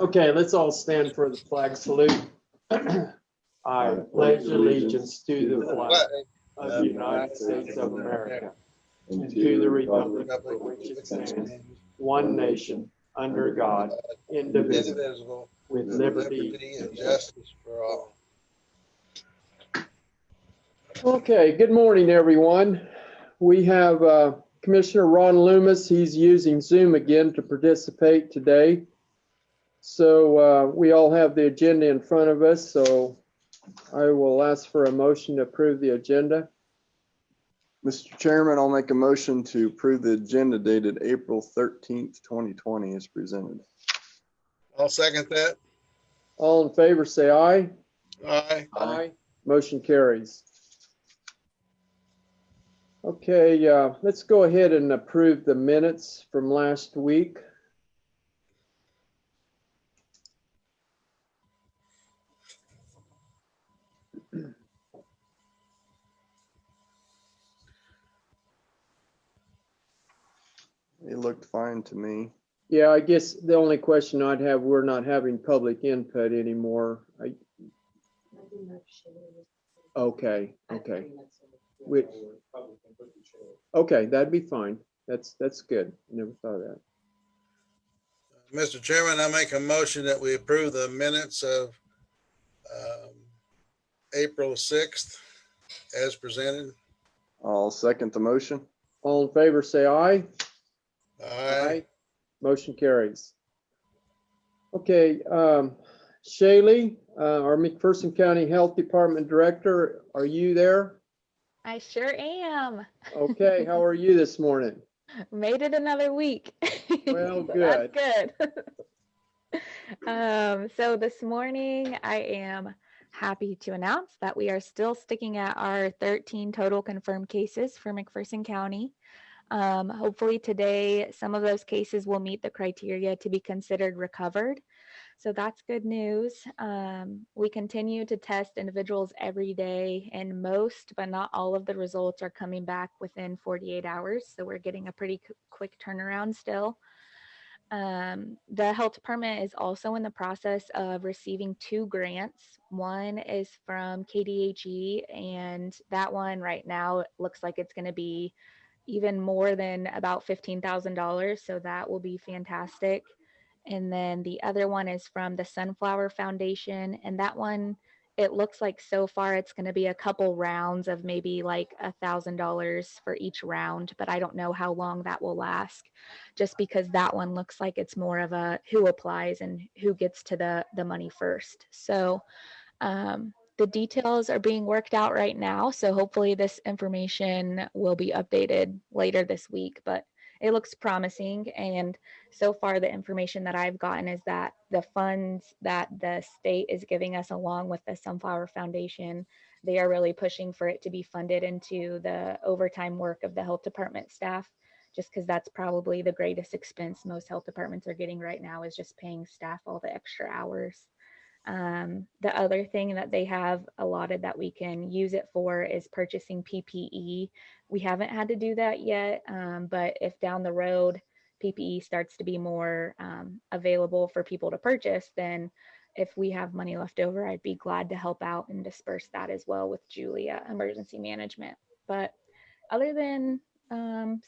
Okay, let's all stand for the flag salute. I pledge allegiance to the flag of the United States of America and to the republic for which it stands, one nation, under God, indivisible, with liberty and justice for all. Okay, good morning, everyone. We have Commissioner Ron Loomis. He's using Zoom again to participate today. So we all have the agenda in front of us, so I will ask for a motion to approve the agenda. Mr. Chairman, I'll make a motion to approve the agenda dated April 13th, 2020 as presented. I'll second that. All in favor, say aye. Aye. Aye. Motion carries. Okay, let's go ahead and approve the minutes from last week. It looked fine to me. Yeah, I guess the only question I'd have, we're not having public input anymore. Okay. Okay, that'd be fine. That's good. Never thought of that. Mr. Chairman, I make a motion that we approve the minutes of April 6th as presented. I'll second the motion. All in favor, say aye. Aye. Motion carries. Okay, Shaylee, our McPherson County Health Department Director, are you there? I sure am. Okay, how are you this morning? Made it another week. Well, So good. That's good. So this morning I am happy to announce that we are still sticking at our 13 total confirmed cases for McPherson County. Hopefully today, some of those cases will meet the criteria to be considered recovered. So that's good news. We continue to test individuals every day, and most, but not all of the results are coming back within 48 hours. So we're getting a pretty quick turnaround still. The health department is also in the process of receiving 2 grants. One is from KDHE, and that one right now looks like it's going to be even more than about $15,000. So that will be fantastic. And then the other one is from the Sunflower Foundation. And that one, it looks like so far it's going to be a couple rounds of maybe like $1,000 for each round, but I don't know how long that will last, just because that one looks like it's more of a who applies and who gets to the money first. So the details are being worked out right now. So hopefully this information will be updated later this week, but it looks promising. And so far the information that I've gotten is that the funds that the state is giving us, along with the Sunflower Foundation, they are really pushing for it to be funded into the overtime work of the health department staff, just because that's probably the greatest expense most health departments are getting right now, is just paying staff all the extra hours. The other thing that they have allotted that we can use it for is purchasing PPE. We haven't had to do that yet, but if down the road PPE starts to be more available for people to purchase, then if we have money left over, I'd be glad to help out and disperse that as well with Julia Emergency Management. But other than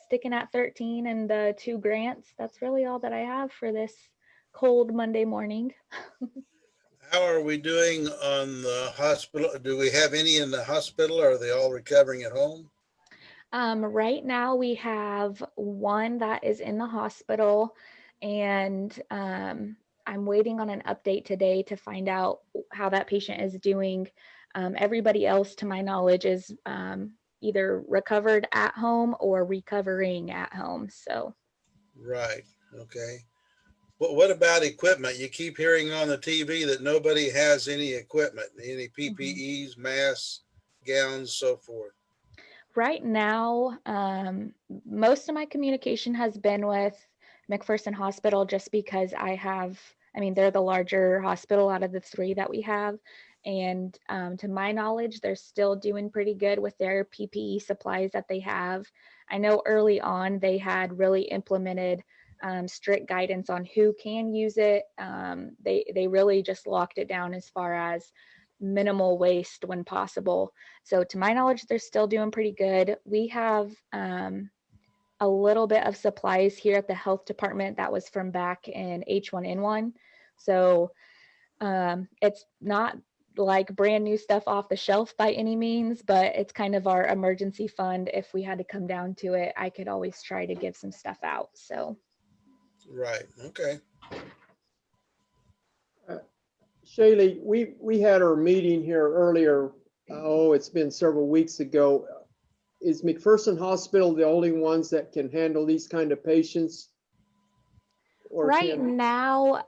sticking at 13 and the 2 grants, that's really all that I have for this cold Monday morning. How are we doing on the hospital? Do we have any in the hospital, or are they all recovering at home? Right now we have 1 that is in the hospital, and I'm waiting on an update today to find out how that patient is doing. Everybody else, to my knowledge, is either recovered at home or recovering at home. So. Right. Okay. What about equipment? You keep hearing on the TV that nobody has any equipment, any PPEs, masks, gowns, so forth. Right now, most of my communication has been with McPherson Hospital, just because they're the larger hospital out of the 3 that we have. And to my knowledge, they're still doing pretty good with their PPE supplies that they have. I know early on they had really implemented strict guidance on who can use it. They really just locked it down as far as minimal waste when possible. So to my knowledge, they're still doing pretty good. We have a little bit of supplies here at the health department that was from back in H1N1. So it's not like brand new stuff off the shelf by any means, but it's kind of our emergency fund. If we had to come down to it, I could always try to give some stuff out. So. Right. Okay. Shaylee, we had our meeting here earlier. Oh, it's been several weeks ago. Is McPherson Hospital the only ones that can handle these kind of patients? Or right now,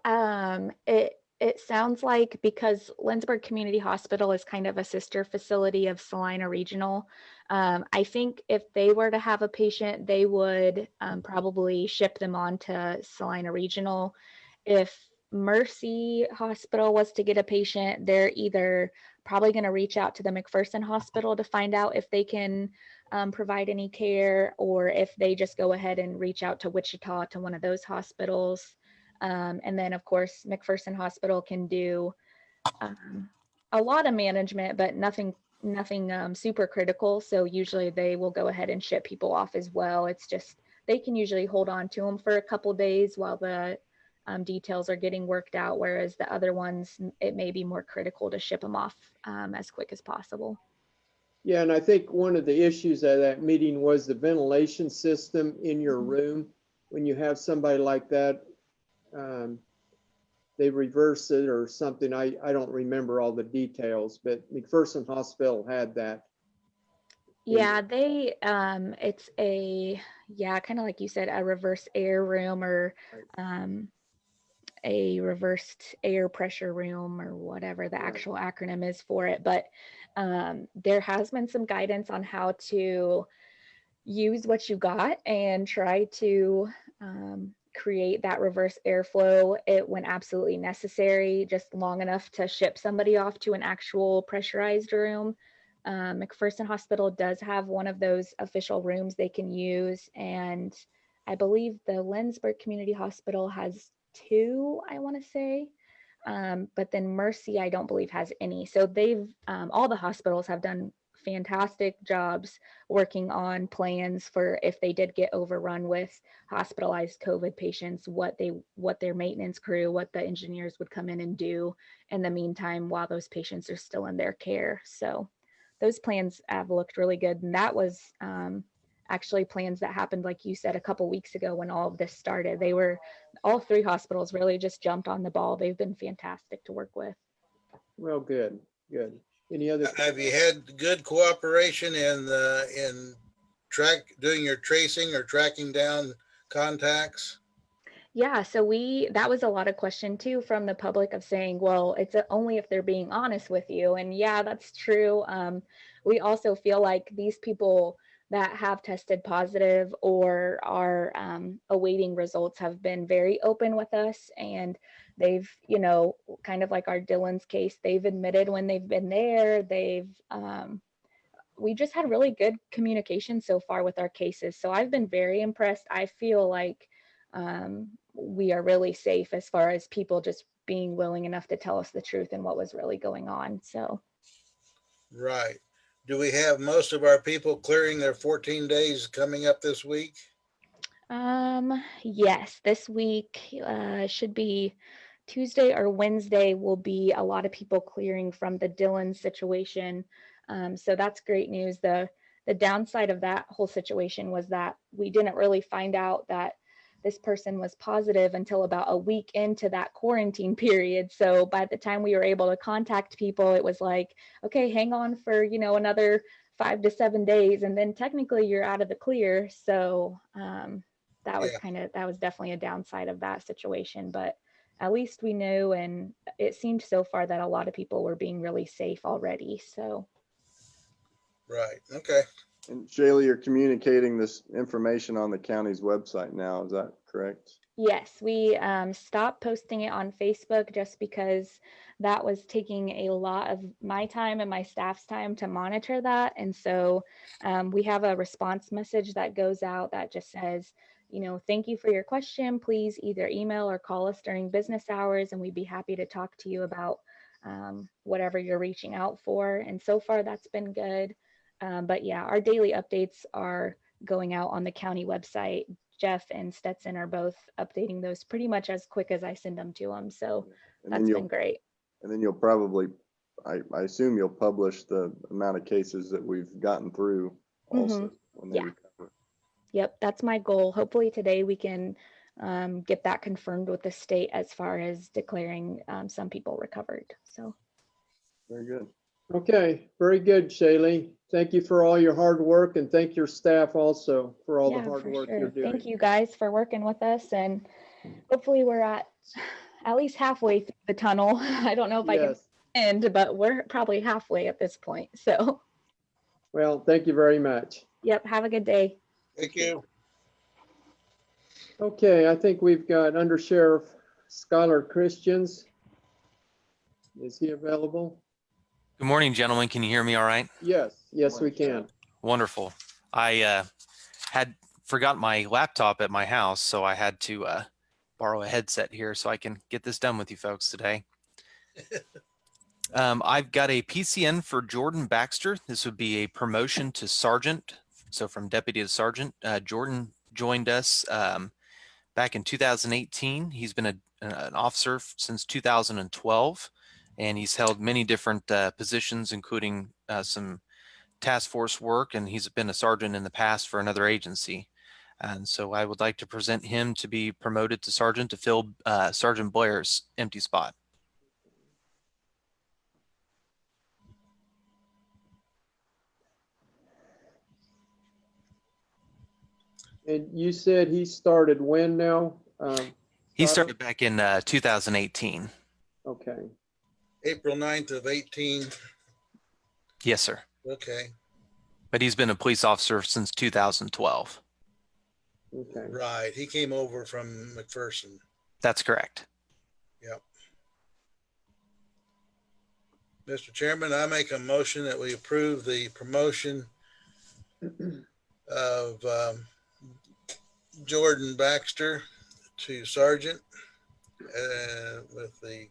it sounds like, because Lynchburg Community Hospital is kind of a sister facility of Salina Regional, I think if they were to have a patient, they would probably ship them on to Salina Regional. If Mercy Hospital was to get a patient, they're either probably going to reach out to the McPherson Hospital to find out if they can provide any care, or if they just go ahead and reach out to Wichita to one of those hospitals. And then, of course, McPherson Hospital can do a lot of management, but nothing super critical. So usually they will go ahead and ship people off as well. It's just they can usually hold on to them for a couple days while the details are getting worked out, whereas the other ones, it may be more critical to ship them off as quick as possible. Yeah, and I think one of the issues at that meeting was the ventilation system in your room. When you have somebody like that, they reverse it or something. I don't remember all the details, but McPherson Hospital had that. Yeah, they it's kind of like you said, a reverse air room, or a reversed air pressure room, or whatever the actual acronym is for it. But there has been some guidance on how to use what you got and try to create that reverse airflow when absolutely necessary, just long enough to ship somebody off to an actual pressurized room. McPherson Hospital does have one of those official rooms they can use, and I believe the Lynchburg Community Hospital has two, I want to say. But then Mercy, I don't believe, has any. So they've all the hospitals have done fantastic jobs working on plans for if they did get overrun with hospitalized COVID patients, what their maintenance crew, what the engineers would come in and do in the meantime while those patients are still in their care. So those plans have looked really good. And that was actually plans that happened, like you said, a couple weeks ago when all of this started. All three hospitals really just jumped on the ball. They've been fantastic to work with. Well, good. Any other? Have you had good cooperation in doing your tracing or tracking down contacts? Yeah, so that was a lot of question too from the public of saying, well, it's only if they're being honest with you. And yeah, that's true. We also feel like these people that have tested positive or are awaiting results have been very open with us. And they've, kind of like our Dylan's case, they've admitted when they've been there. We just had really good communication so far with our cases. So I've been very impressed. I feel like we are really safe as far as people just being willing enough to tell us the truth and what was really going on. So. Right. Do we have most of our people clearing their 14 days coming up this week? Yes, this week should be Tuesday or Wednesday will be a lot of people clearing from the Dillon situation. So that's great news. The downside of that whole situation was that we didn't really find out that this person was positive until about a week into that quarantine period. So by the time we were able to contact people, it was like, okay, hang on for, another 5 to 7 days. And then technically you're out of the clear. So that was definitely a downside of that situation, but at least we knew, and it seemed so far that a lot of people were being really safe already. So. Right. Okay. And Shaylee, you're communicating this information on the county's website now, is that correct? Yes, we stopped posting it on Facebook just because that was taking a lot of my time and my staff's time to monitor that. And so we have a response message that goes out that just says, thank you for your question. Please either email or call us during business hours, and we'd be happy to talk to you about whatever you're reaching out for. And so far, that's been good. But yeah, our daily updates are going out on the county website. Jeff and Stetson are both updating those pretty much as quick as I send them to them. So that's been great. And then you'll probably, I assume you'll publish the amount of cases that we've gotten through also when they recover. Yep, that's my goal. Hopefully today we can get that confirmed with the state as far as declaring some people recovered. So Very good. Okay, very good, Shaylee. Thank you for all your hard work, and thank your staff also for all the hard work you're doing. Thank you guys for working with us, and hopefully we're at least halfway through the tunnel. I don't know if I can end, but we're probably halfway at this point. So, well, thank you very much. Yep, have a good day. Thank you. Okay, I think we've got Under Sheriff Skylar Christians. Is he available? Good morning, gentlemen. Can you hear me all right? Yes, we can. Wonderful. I had forgot my laptop at my house, so I had to borrow a headset here so I can get this done with you folks today. I've got a PCN for Jordan Baxter. This would be a promotion to sergeant. So from deputy to sergeant. Jordan joined us back in 2018. He's been an officer since 2012. And he's held many different positions, including some task force work, and he's been a sergeant in the past for another agency. And so I would like to present him to be promoted to sergeant to fill Sergeant Blair's empty spot. And you said he started when now? He started back in 2018. Okay. April 9th of 18. Yes, sir. Okay. But he's been a police officer since 2012. Okay. Right. He came over from McPherson. That's correct. Yep. Mr. Chairman, I make a motion that we approve the promotion of Jordan Baxter to sergeant with the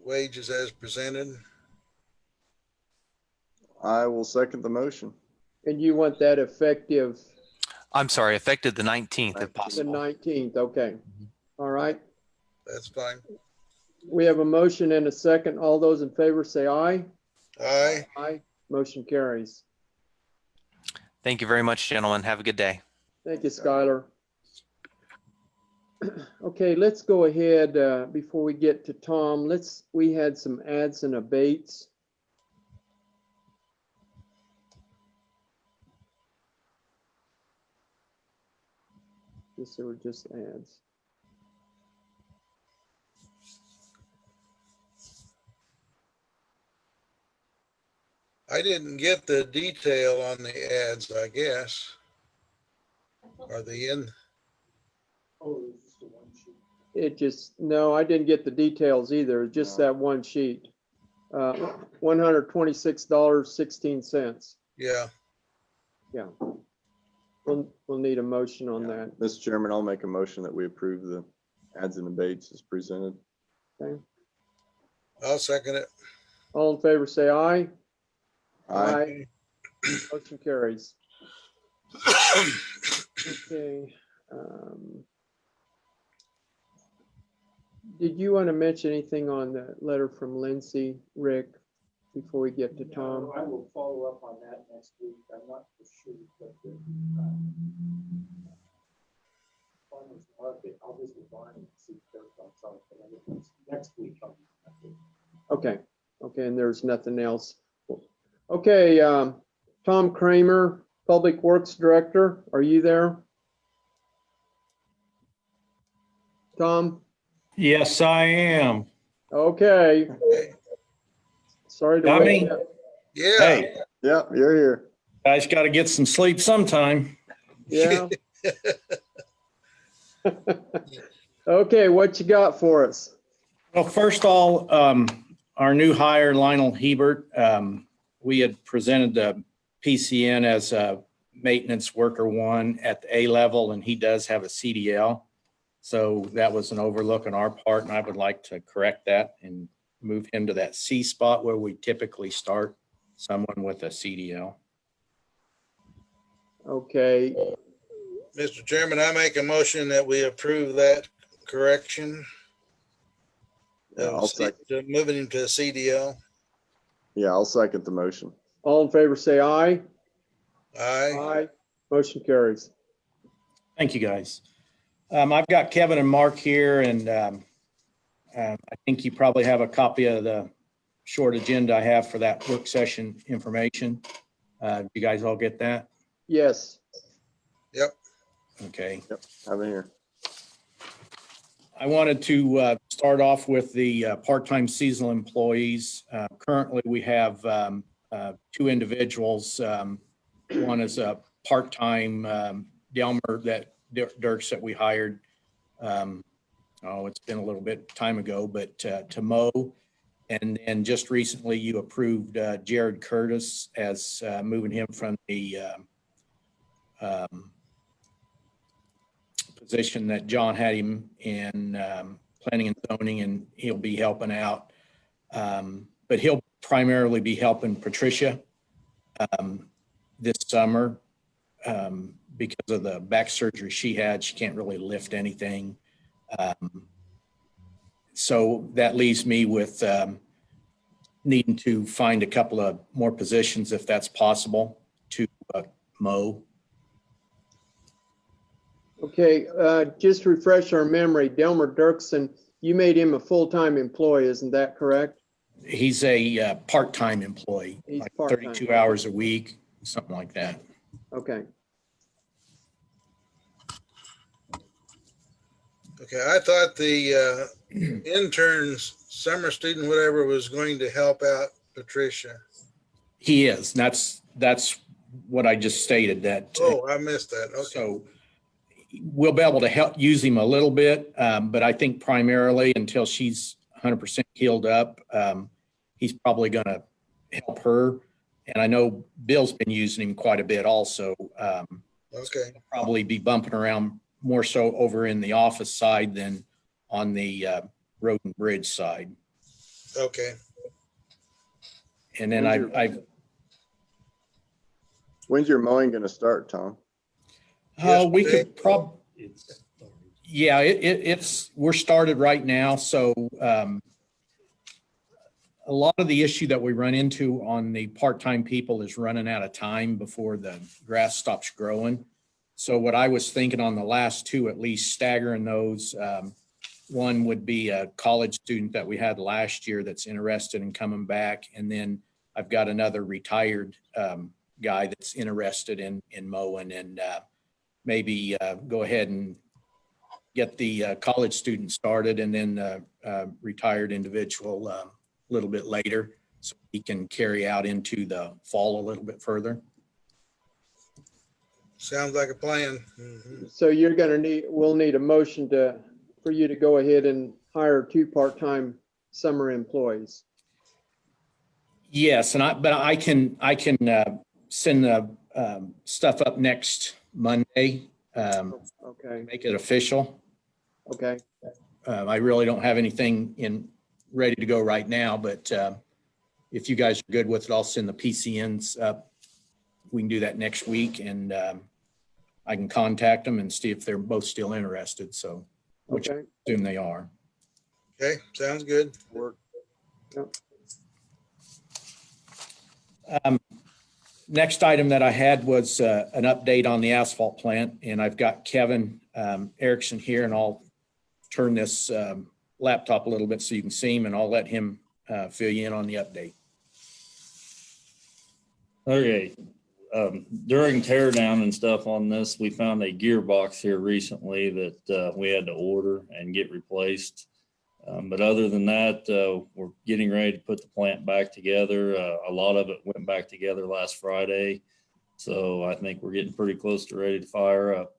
wages as presented. I will second the motion. And you want that effective? I'm sorry, effective the 19th if The possible. 19th, okay. All right. That's fine. We have a motion and a second. All those in favor say aye. Aye. Aye. Motion carries. Thank you very much, gentlemen. Have a good day. Thank you, Skylar. Okay, let's go ahead before we get to Tom. We had some ads and abates. These were just ads. I didn't get the detail on the ads, I guess. Are they in? No, I didn't get the details either. Just that one sheet. $126.16. Yeah. Yeah. We'll need a motion on that. Mr. Chairman, I'll make a motion that we approve the ads and abates as presented. Okay. I'll second it. All in favor, say aye. Aye. Motion carries. Okay. Did you want to mention anything on the letter from Lindsay, Rick, before we get to Tom? I will follow up on that next week. I'm not for sure, but farmers market, I'll visit Barney and see if their thoughts are, but next week. Okay. Okay, and there's nothing else. Okay, Tom Kramer, Public Works Director, are you there? Tom? Yes, I am. Okay. Sorry to Got wait. me? Yeah. Hey, Yeah, you're here. guys got to get some sleep sometime. Yeah. Okay, what you got for us? Well, first of all, our new hire, Lionel Hebert, we had presented the PCN as maintenance worker one at the A level, and he does have a CDL. So that was an overlook on our part, and I would like to correct that and move him to that C spot where we typically start someone with a CDL. Okay, Mr. Chairman, I make a motion that we approve that correction. Yeah, I'll second. Moving him to a CDL. Yeah, I'll second the motion. all in favor, say aye. Aye. Motion carries. Thank you, guys. I've got Kevin and Mark here, and I think you probably have a copy of the short agenda I have for that work session information. You guys all get that? Yes, Okay. Yep, have it here. I wanted to start off with the part-time seasonal employees. Currently, we have two individuals. One is a part-time Delmer Dirks that we hired. It's been a little bit time ago, but to mow. And then just recently you approved Jared Curtis as moving him from the position that John had him in planning and zoning, and he'll be helping out. But he'll primarily be helping Patricia this summer because of the back surgery she had. She can't really lift anything. So that leaves me with needing to find a couple of more positions if that's possible to mow. okay, just refresh our memory. Delmer Dirksen, you made him a full-time employee, isn't that correct? He's a part-time employee, He's like part-time. 32 hours a week, something like that. Okay, Okay, I thought the interns, summer student, whatever, was going to help out Patricia. He is. That's what I just stated, that. Oh, I missed that. Okay. So we'll be able to help use him a little bit, but I think primarily until she's 100% healed up, he's probably going to help her. And I know Bill's been using him quite a bit also. Okay. Probably be bumping around more so over in the office side than on the road and bridge side. Okay. And then When's your mowing gonna start, Tom? we could we're started right now. So a lot of the issue that we run into on the part-time people is running out of time before the grass stops growing. So what I was thinking on the last two, at least staggering those, one would be a college student that we had last year that's interested in coming back. And then I've got another retired guy that's interested in mowing, and maybe go ahead and get the college student started, and then the retired individual a little bit later, so he can carry out into the fall a little bit further. Sounds like a plan. Mhm. so we'll need a motion for you to go ahead and hire two part-time summer employees. Yes, but I can send the stuff up next Monday, Okay, make it official. okay, I really don't have anything ready to go right now, but if you guys are good with it, I'll send the PCNs up. We can do that next week, and I can contact them and see if they're both still interested. So, which I okay. assume they are. Okay, sounds good. Work. Next item that I had was an update on the asphalt plant, and I've got Kevin Erickson here, and I'll turn this laptop a little bit so you can see him, and I'll let him fill you in on the update. Okay, during tear down and stuff on this, we found a gearbox here recently that we had to order and get replaced. But other than that, we're getting ready to put the plant back together. A lot of it went back together last Friday. So I think we're getting pretty close to ready to fire up.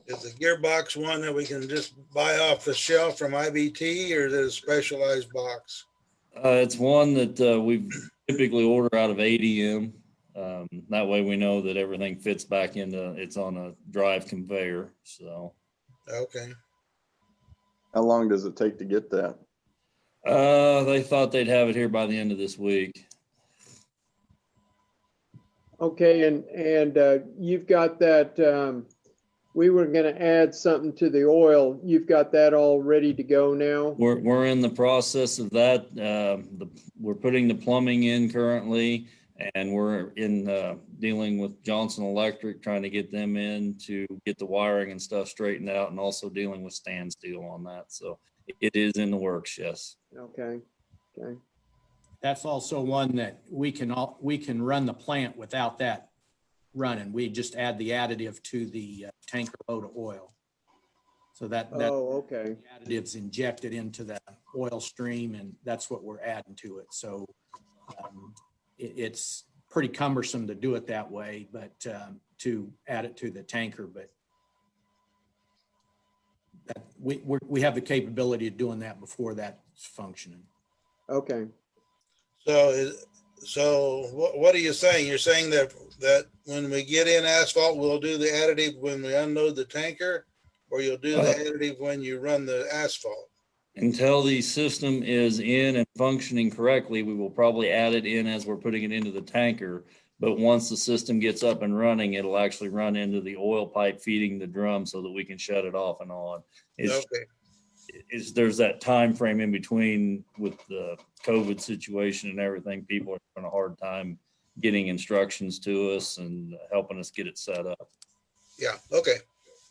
Is the gearbox one that we can just buy off the shelf from IBT, or is it a specialized box? It's one that we typically order out of ADM. That way we know that everything fits back into, it's on a drive conveyor, so. Okay. How long does it take to get that? They thought they'd have it here by the end of this week. Okay, and you've got that, we were gonna add something to the oil. You've got that all ready to go now? We're in the process of that. We're putting the plumbing in currently, and we're in dealing with Johnson Electric, trying to get them in to get the wiring and stuff straightened out, and also dealing with Standstill on that. So it is in the works, yes. Okay, okay. That's also one that we can run the plant without that running. We just add the additive to the tanker load of oil. So that Oh, okay. additives injected into the oil stream, and that's what we're adding to it. So it's pretty cumbersome to do it that way, but to add it to the tanker, but that we have the capability of doing that before that's functioning. Okay. So what are you saying? You're saying that when we get in asphalt, we'll do the additive when we unload the tanker, or you'll do the additive when you run the asphalt? Until the system is in and functioning correctly, we will probably add it in as we're putting it into the tanker. But once the system gets up and running, it'll actually run into the oil pipe feeding the drum so that we can shut it off and on. Okay. There's that time frame in between with the COVID situation and everything. People are having a hard time getting instructions to us and helping us get it set up. Yeah. Okay.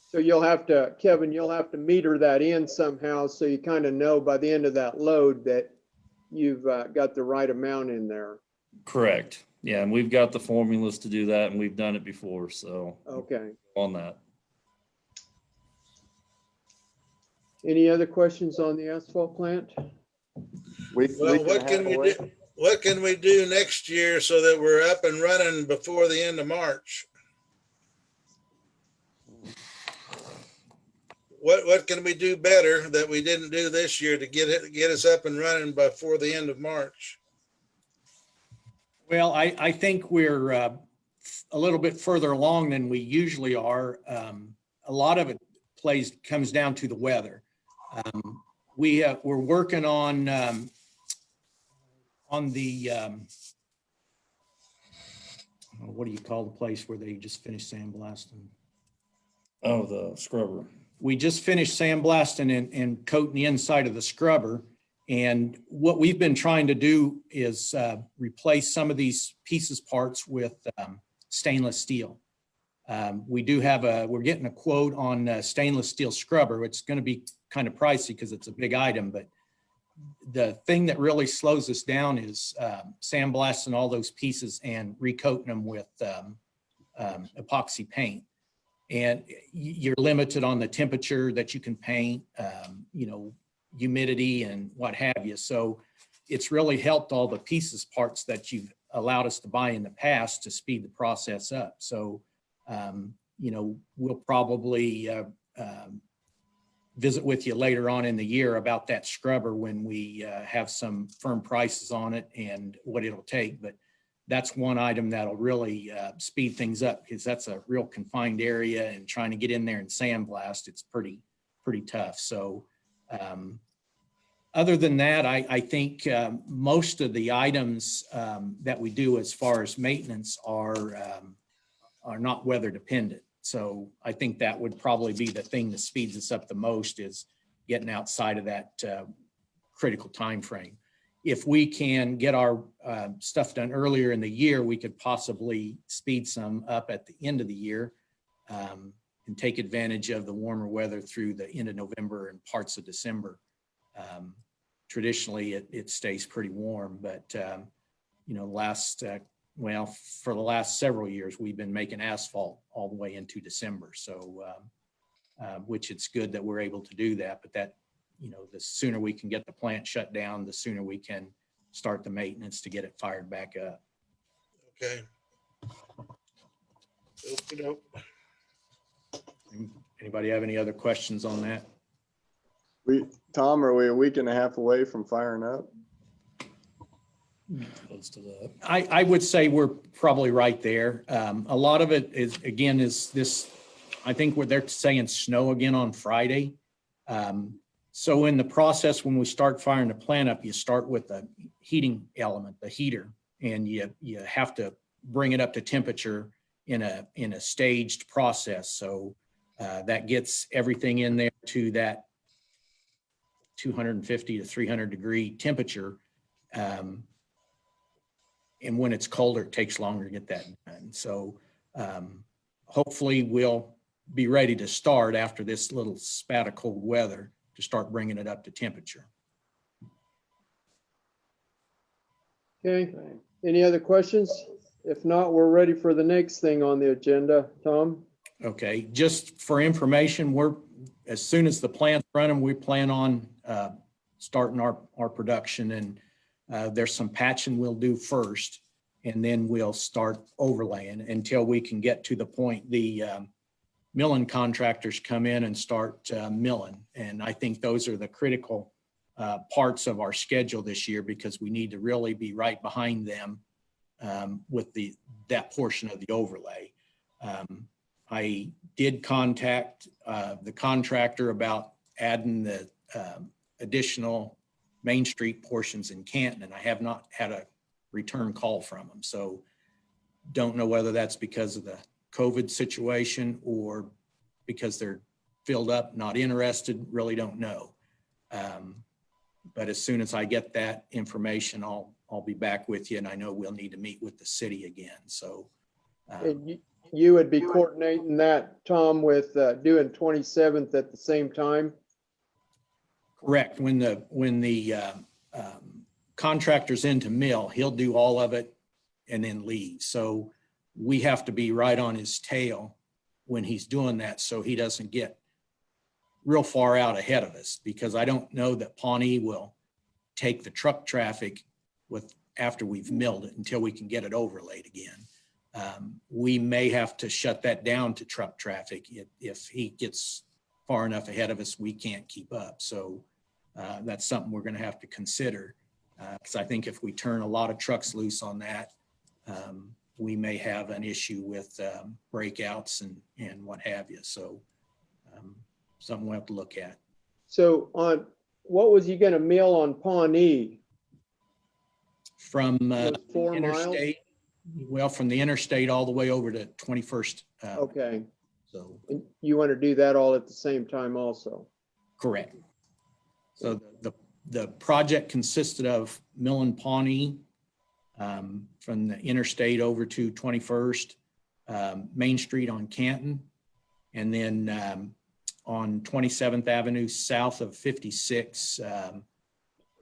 So you'll have to, Kevin, you'll have to meter that in somehow so you kind of know by the end of that load that you've got the right amount in there. Correct. Yeah, and we've got the formulas to do that, and we've done it before, so. Okay. On that. Any other questions on the asphalt plant? Well, what can we do? What can we do next year so that we're up and running before the end of March? What can we do better that we didn't do this year to get us up and running before the end of March? Well, I think we're a little bit further along than we usually are. A lot of it comes down to the weather. We're working on the what do you call the place where they just finished sandblasting? Oh, the scrubber. We just finished sandblasting and coating the inside of the scrubber. And what we've been trying to do is replace some of these parts with stainless steel. We do have we're getting a quote on stainless steel scrubber. It's going to be kind of pricey because it's a big item, but the thing that really slows us down is sandblasting all those pieces and recoating them with epoxy paint. And you're limited on the temperature that you can paint, humidity and what have you. So it's really helped all the parts that you've allowed us to buy in the past to speed the process up. So, we'll probably visit with you later on in the year about that scrubber when we have some firm prices on it and what it'll take. But that's one item that'll really speed things up because that's a real confined area, and trying to get in there and sandblast, it's pretty tough. So other than that, I think most of the items that we do as far as maintenance are not weather dependent. So I think that would probably be the thing that speeds us up the most, is getting outside of that critical time frame. If we can get our stuff done earlier in the year, we could possibly speed some up at the end of the year and take advantage of the warmer weather through the end of November and parts of December. Traditionally, it stays pretty warm, but for the last several years, we've been making asphalt all the way into December. So, which it's good that we're able to do that, but that, the sooner we can get the plant shut down, the sooner we can start the maintenance to get it fired back up. Okay. Okey-doke. Anybody have any other questions on that? Tom, are we a week and a half away from firing up? Close to that. I would say we're probably right there. A lot of it is, again, is this, I think where they're saying snow again on Friday. So in the process, when we start firing the plant up, you start with the heating element, the heater, and you have to bring it up to temperature in a staged process. So that gets everything in there to that 250 to 300 degree temperature. And when it's colder, it takes longer to get that done. So hopefully we'll be ready to start after this little spat of cold weather to start bringing it up to temperature. Okay, any other questions? If not, we're ready for the next thing on the agenda. Tom? Okay, just for information, as soon as the plant's running, we plan on starting our production, and there's some patching we'll do first, and then we'll start overlaying until we can get to the point the milling contractors come in and start milling. And I think those are the critical parts of our schedule this year, because we need to really be right behind them with that portion of the overlay. I did contact the contractor about adding the additional Main Street portions in Canton, and I have not had a return call from them. So don't know whether that's because of the COVID situation or because they're filled up, not interested, really don't know. But as soon as I get that information, I'll be back with you, and I know we'll need to meet with the city again. So And you would be coordinating that, Tom, with doing 27th at the same time? correct. When the contractor's into mill, he'll do all of it and then leave. So we have to be right on his tail when he's doing that, so he doesn't get real far out ahead of us, because I don't know that Pawnee will take the truck traffic after we've milled it until we can get it overlaid again. We may have to shut that down to truck traffic. If he gets far enough ahead of us, we can't keep up. So that's something we're going to have to consider, because I think if we turn a lot of trucks loose on that, we may have an issue with breakouts and what have you. So something we'll have to look at. So what was you gonna mill on Pawnee? From Was 4 miles? interstate, well, from the interstate all the way over to 21st. Okay, So and you want to do that all at the same time also? correct. So the project consisted of milling Pawnee from the interstate over to 21st, Main Street on Canton, and then on 27th Avenue south of 56,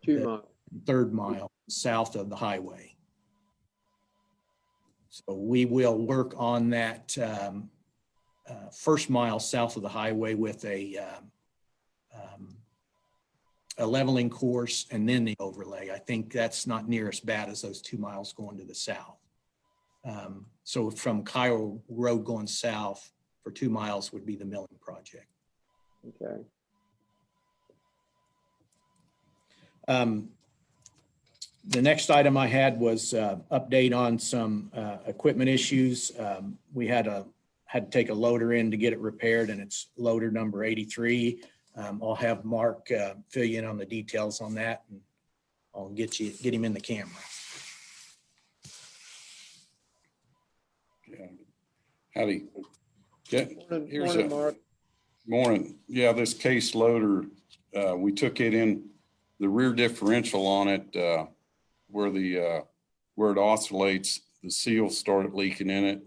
2 the miles. 3rd mile south of the highway. So we will work on that 1st mile south of the highway with a leveling course and then the overlay. I think that's not near as bad as those 2 miles going to the south. So from Cairo Road going south for 2 miles would be the milling project. Okay. The next item I had was update on some equipment issues. We had to take a loader in to get it repaired, and it's loader number 83. I'll have Mark fill you in on the details on that, and I'll get him in the camera. Yeah. Howdy. Yeah, here's Morning, Mark. Morning. Yeah, this case loader, we took it in the rear differential on it, where it oscillates, the seals started leaking in it.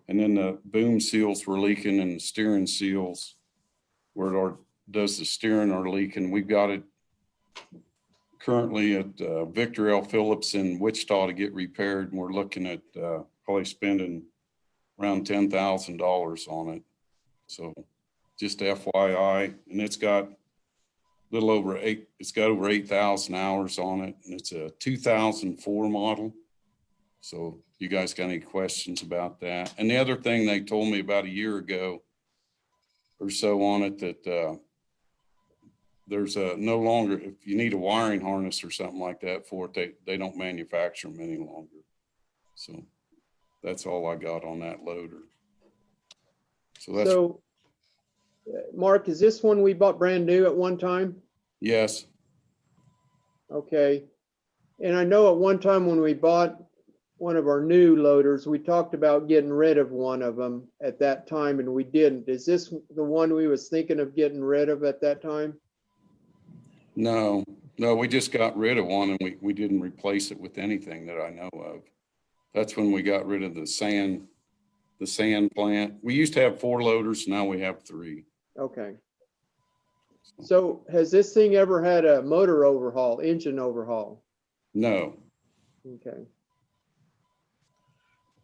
And then the boom seals were leaking, and the steering seals where it does the steering are leaking. We've got it currently at Victor L. Phillips in Wichita to get repaired. And we're looking at probably spending around $10,000 on it. So just FYI, and it's got a little over it's got over 8,000 hours on it, and it's a 2004 model. So you guys got any questions about that? And the other thing they told me about a year ago or so on it, that there's no longer, if you need a wiring harness or something like that for it, they don't manufacture them any longer. So that's all I got on that loader. So that's, So, Mark, is this one we bought brand new at one time? yes, Okay. And I know at one time when we bought one of our new loaders, we talked about getting rid of one of them at that time, and we didn't. Is this the one we was thinking of getting rid of at that time? no, we just got rid of one and we didn't replace it with anything that I know of. That's when we got rid of the sand plant. We used to have 4 loaders, now we have 3. Okay. So has this thing ever had a motor overhaul, engine overhaul? No, Okay.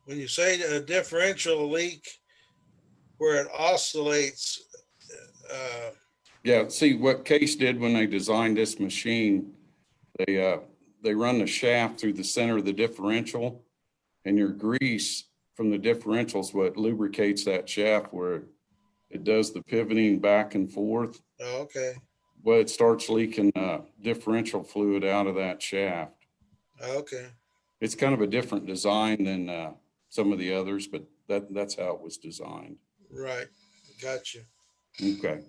When you say a differential leak where it oscillates, yeah, see what Case did when they designed this machine, they run the shaft through the center of the differential, and your grease from the differential is what lubricates that shaft where it does the pivoting back and forth. oh, okay, Well, it starts leaking differential fluid out of that shaft. okay, It's kind of a different design than some of the others, but that's how it was designed. right, gotcha. Okay.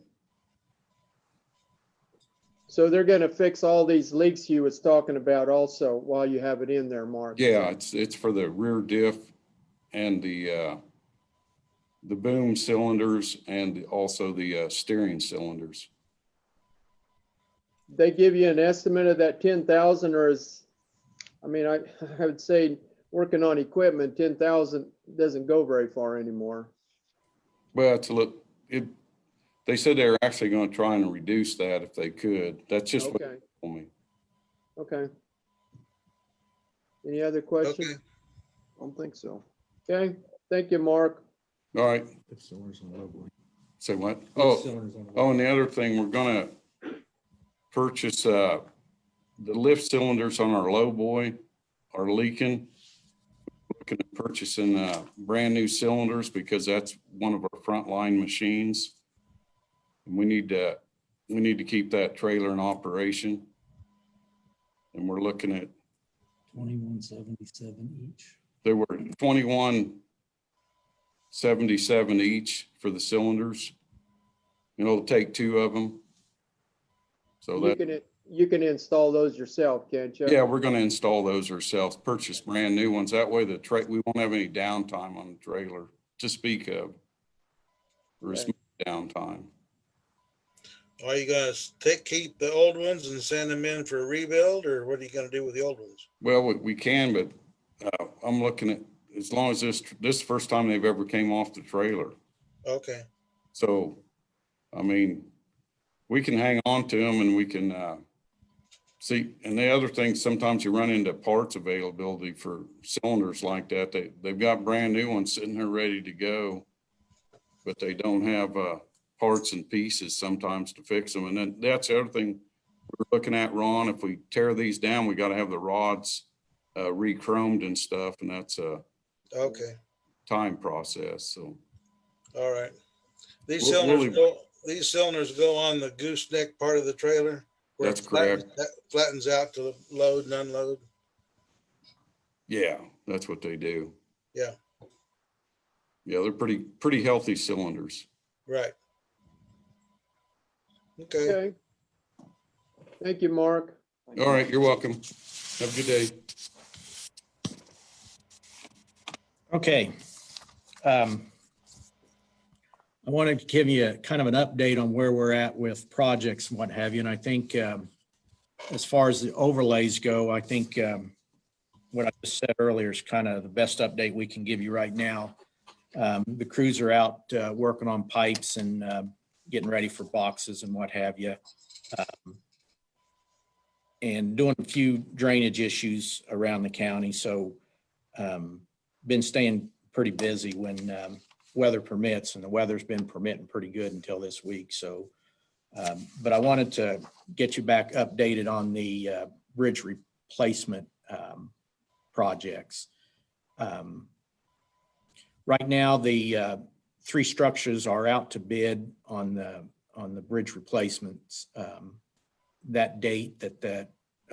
So they're gonna fix all these leaks you was talking about also while you have it in there, Mark? Yeah, it's for the rear diff and the boom cylinders and also the steering cylinders. They give you an estimate of that 10,000, or is, I mean, I would say working on equipment, 10,000 doesn't go very far anymore. Well, they said they were actually going to try and reduce that if they could. That's just what Okay, they told me. okay. Any other questions? Okay, I don't think so. Okay, thank you, Mark. All right. Say what? Oh, and the other thing, we're gonna purchase, the lift cylinders on our low boy are leaking. Looking at purchasing, brand new cylinders because that's one of our frontline machines. And we need to keep that trailer in operation. And we're looking at, 2177 each. they were 2177 each for the cylinders. And it'll take 2 of them. So You can install those yourself, can't you? yeah, we're going to install those ourselves, purchase brand new ones. That way we won't have any downtime on the trailer to speak of. Or Okay. smooth downtime. are you gonna keep the old ones and send them in for a rebuild, or what are you gonna do with the old ones? Well, we can, but I'm looking at, as long as this is the first time they've ever came off the trailer. Okay, So, I mean, we can hang on to them and we can see. And the other thing, sometimes you run into parts availability for cylinders like that. They've got brand new ones sitting there ready to go, but they don't have parts and pieces sometimes to fix them. And then that's the other thing we're looking at, Ron. If we tear these down, we got to have the rods re-chromed and stuff, and that's a okay, time process. So all right. These We'll- cylinders go on the gooseneck part of the trailer? where That's it correct. Flattens out to load and unload? yeah, that's what they do. Yeah, Yeah, they're pretty healthy cylinders. right. Okay, Okay. Thank you, Mark. All right, you're welcome. Have a good day. Okay. I wanted to give you kind of an update on where we're at with projects and what have you. And I think as far as the overlays go, I think what I just said earlier is kind of the best update we can give you right now. The crews are out working on pipes and getting ready for boxes and what have you. And doing a few drainage issues around the county. So been staying pretty busy when weather permits, and the weather's been permitting pretty good until this week. So, but I wanted to get you back updated on the bridge replacement projects. Right now, the 3 structures are out to bid on the bridge replacements. that date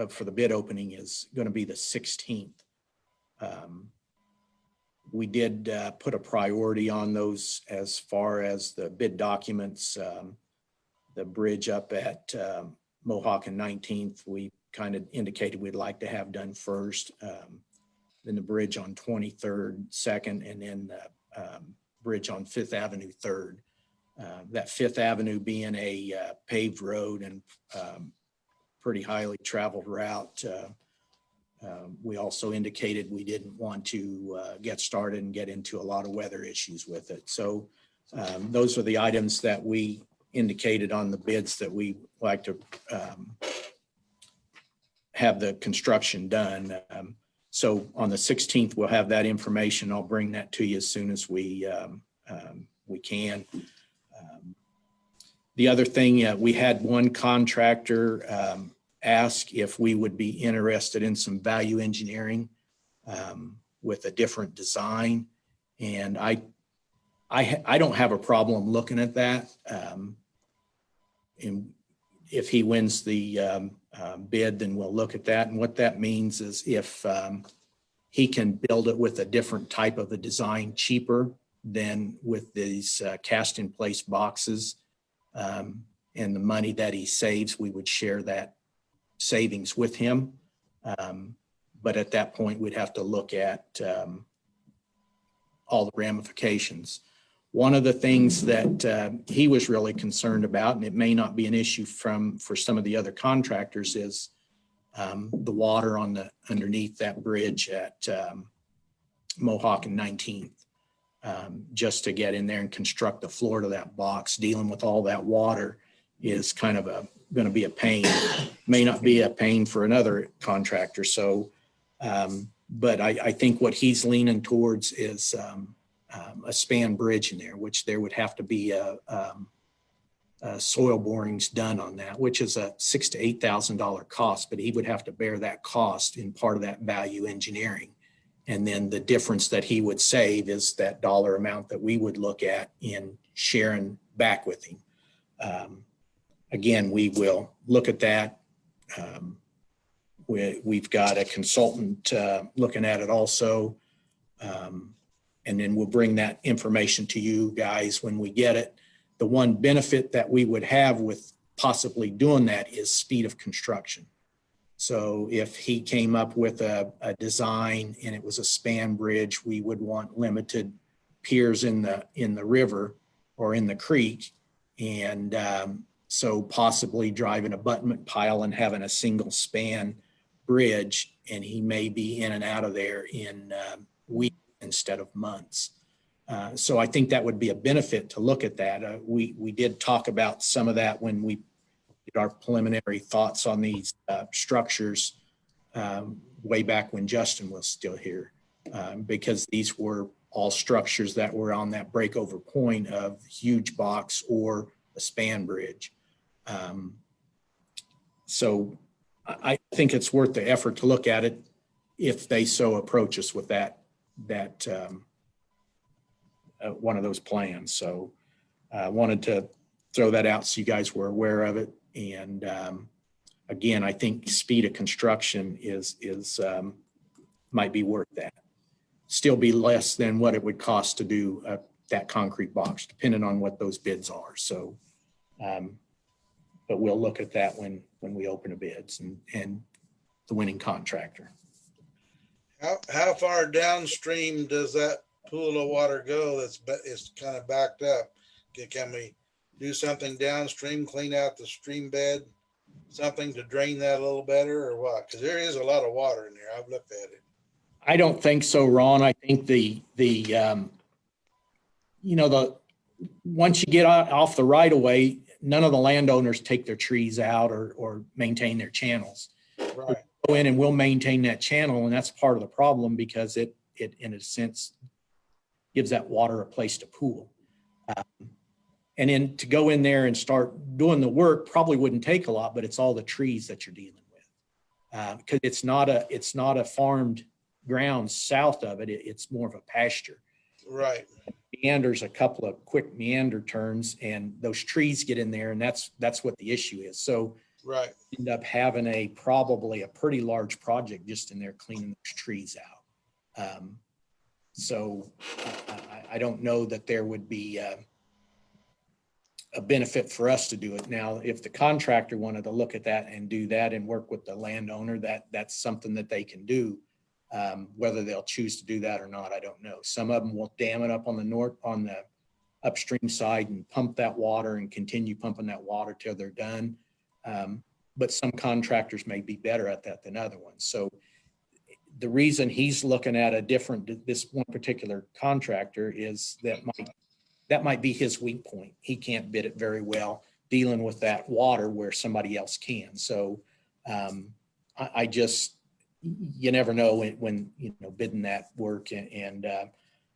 for the bid opening is going to be the 16th. We did put a priority on those as far as the bid documents. The bridge up at Mohawk and 19th, we kind of indicated we'd like to have done first. Then the bridge on 23rd, second, and then the bridge on 5th Avenue, third. That 5th Avenue being a paved road and pretty highly traveled route. We also indicated we didn't want to get started and get into a lot of weather issues with it. So those are the items that we indicated on the bids that we like to have the construction done. So on the 16th, we'll have that information. I'll bring that to you as soon as we can. The other thing, we had one contractor ask if we would be interested in some value engineering with a different design. And I don't have a problem looking at that. And if he wins the bid, then we'll look at that. And what that means is if he can build it with a different type of a design cheaper than with these cast in place boxes, and the money that he saves, we would share that savings with him. But at that point, we'd have to look at all the ramifications. One of the things that he was really concerned about, and it may not be an issue for some of the other contractors, is the water underneath that bridge at Mohawk and 19th. Just to get in there and construct the floor to that box, dealing with all that water is kind of going to be a pain. May not be a pain for another contractor. So, but I think what he's leaning towards is a span bridge in there, which there would have to be soil borings done on that, which is a $6,000 to $8,000 cost, but he would have to bear that cost in part of that value engineering. And then the difference that he would save is that dollar amount that we would look at in sharing back with him. Again, we will look at that. We've got a consultant looking at it also. And then we'll bring that information to you guys when we get it. The one benefit that we would have with possibly doing that is speed of construction. So if he came up with a design and it was a span bridge, we would want limited piers in the river or in the creek. And so possibly driving abutment pile and having a single span bridge, and he may be in and out of there in weeks instead of months. So I think that would be a benefit to look at that. We did talk about some of that when we did our preliminary thoughts on these structures way back when Justin was still here, because these were all structures that were on that breakover point of huge box or a span bridge. So I think it's worth the effort to look at it if they so approach us with that one of those plans. So I wanted to throw that out so you guys were aware of it. And again, I think speed of construction is might be worth that. Still be less than what it would cost to do that concrete box, depending on what those bids are. So, but we'll look at that when we open the bids and the winning contractor. How far downstream does that pool of water go it's kind of backed up? Can we do something downstream, clean out the stream bed, something to drain that a little better, or what? Because there is a lot of water in there. I've looked at it. I don't think so, Ron. I think once you get off the right of way, none of the landowners take their trees out or maintain their channels. Right. Go in and we'll maintain that channel, and that's part of the problem because it in a sense gives that water a place to pool. And then to go in there and start doing the work probably wouldn't take a lot, but it's all the trees that you're dealing with, because it's not a farmed ground south of it. It's more of a pasture. Right. Meanders, a couple of quick meander turns, and those trees get in there, and that's what the issue is. So Right. end up having probably a pretty large project just in there cleaning those trees out. So I don't know that there would be a benefit for us to do it. Now, if the contractor wanted to look at that and do that and work with the landowner, that's something that they can do. Whether they'll choose to do that or not, I don't know. Some of them will dam it up on the upstream side and pump that water and continue pumping that water till they're done. But some contractors may be better at that than other ones. So the reason he's looking at this one particular contractor is that might be his weak point. He can't bid it very well dealing with that water where somebody else can. So I just, you never know when bidding that work. And